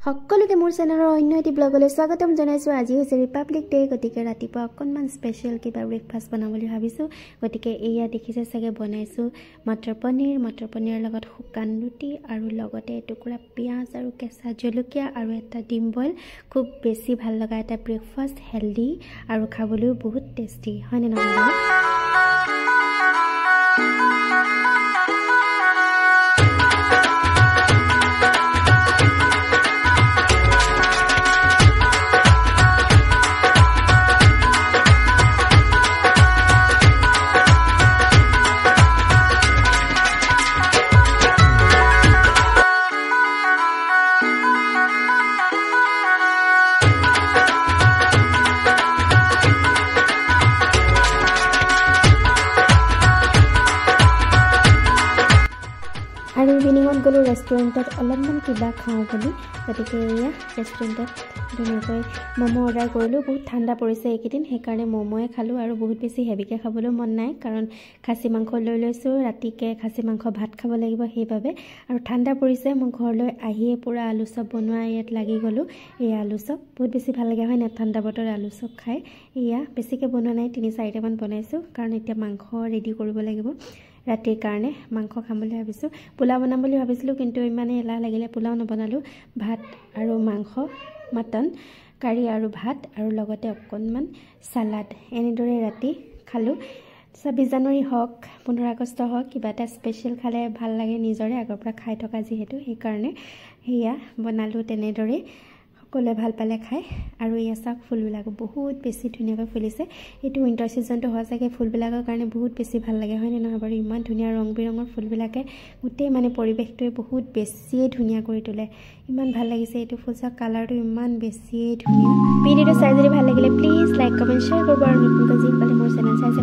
সকলোকে মোৰ চেনেলৰ অন্য এটি ব্লগলৈ স্বাগতম জনাইছো। আজি হৈছে ৰিপাব্লিক ডে, গতিকে ৰাতিপুৱা অকণমান স্পেচিয়েল কিবা ব্ৰেকফাষ্ট বনাম বুলি ভাবিছোঁ। গতিকে এয়া দেখিছে চাগে বনাইছোঁ মটৰ পনীৰৰ লগত শুকান ৰুটি আৰু লগতে এটুকুৰা পিঁয়াজ আৰু কেঁচা জলকীয়া আৰু এটা ডিম বইল। খুব বেছি ভাল লগা এটা ব্ৰেকফাষ্ট, হেল্ডি আৰু খাবলৈও বহুত টেষ্টি, হয়নে নহয়? আৰু ইভিনিঙত গ'লোঁ ৰেষ্টুৰেণ্টত অলপমান কিবা খাওঁ বুলি। গতিকে এয়া ৰেষ্টুৰেণ্টত ধুনীয়াকৈ ম'ম' অৰ্ডাৰ কৰিলোঁ। বহুত ঠাণ্ডা পৰিছে এইকেইদিন, সেইকাৰণে ম'ম'য়ে খালোঁ আৰু বহুত বেছি হেভিকৈ খাবলৈ মন নাই, কাৰণ খাচী মাংস লৈ লৈছোঁ। ৰাতিকৈ খাচী মাংস ভাত খাব লাগিব সেইবাবে। আৰু ঠাণ্ডা পৰিছে, মই ঘৰলৈ আহিয়ে পূৰা আলু চপ বনোৱা ইয়াত লাগি গ'লোঁ। এই আলু চপ বহুত বেছি ভাল লাগে হয় নাই ঠাণ্ডা বতৰত আলু চপ খাই। এয়া বেছিকৈ বনোৱা নাই, 3-4টামান বনাইছোঁ, কাৰণ এতিয়া মাংস ৰেডি কৰিব লাগিব। ৰাতিৰ কাৰণে মাংস খাম বুলি ভাবিছোঁ। পোলাও বনাম বুলি ভাবিছিলোঁ, কিন্তু ইমানে এলাহ লাগিলে পোলাও নবনালোঁ। ভাত আৰু মাংস, মটন কাৰী আৰু ভাত আৰু লগতে অকণমান চালাড, এনেদৰে ৰাতি খালোঁ। 26 জানুৱাৰী হওক, 15 আগষ্ট হওক, কিবা এটা স্পেচিয়েল খালে ভাল লাগে নিজৰে, আগৰ পৰা খাই থকা যিহেতু, সেইকাৰণে সেয়া বনালোঁ তেনেদৰে। সকলোৱে ভাল পালে খাই। আৰু এয়া চাওক, ফুলবিলাকো বহুত বেছি ধুনীয়াকৈ ফুলিছে। এইটো উইণ্টাৰ ছিজনটো হোৱা চাগে ফুলবিলাকৰ কাৰণে বহুত বেছি ভাল লাগে, হয়নে নহয় বাৰু? ইমান ধুনীয়া ৰং বিৰঙৰ ফুলবিলাকে গোটেই মানে পৰিৱেশটোৱে বহুত বেছিয়ে ধুনীয়া কৰি তোলে। ইমান ভাল লাগিছে এইটো ফুল চাওক, কালাৰটো ইমান বেছিয়ে ধুনীয়া। ভিডিঅ'টো চাই যদি ভাল লাগিলে প্লিজ লাইক, কমেণ্ট, শ্বেয়াৰ কৰিব। আৰু নতুনকৈ যিসকলে মোৰ চেনেল চাইছে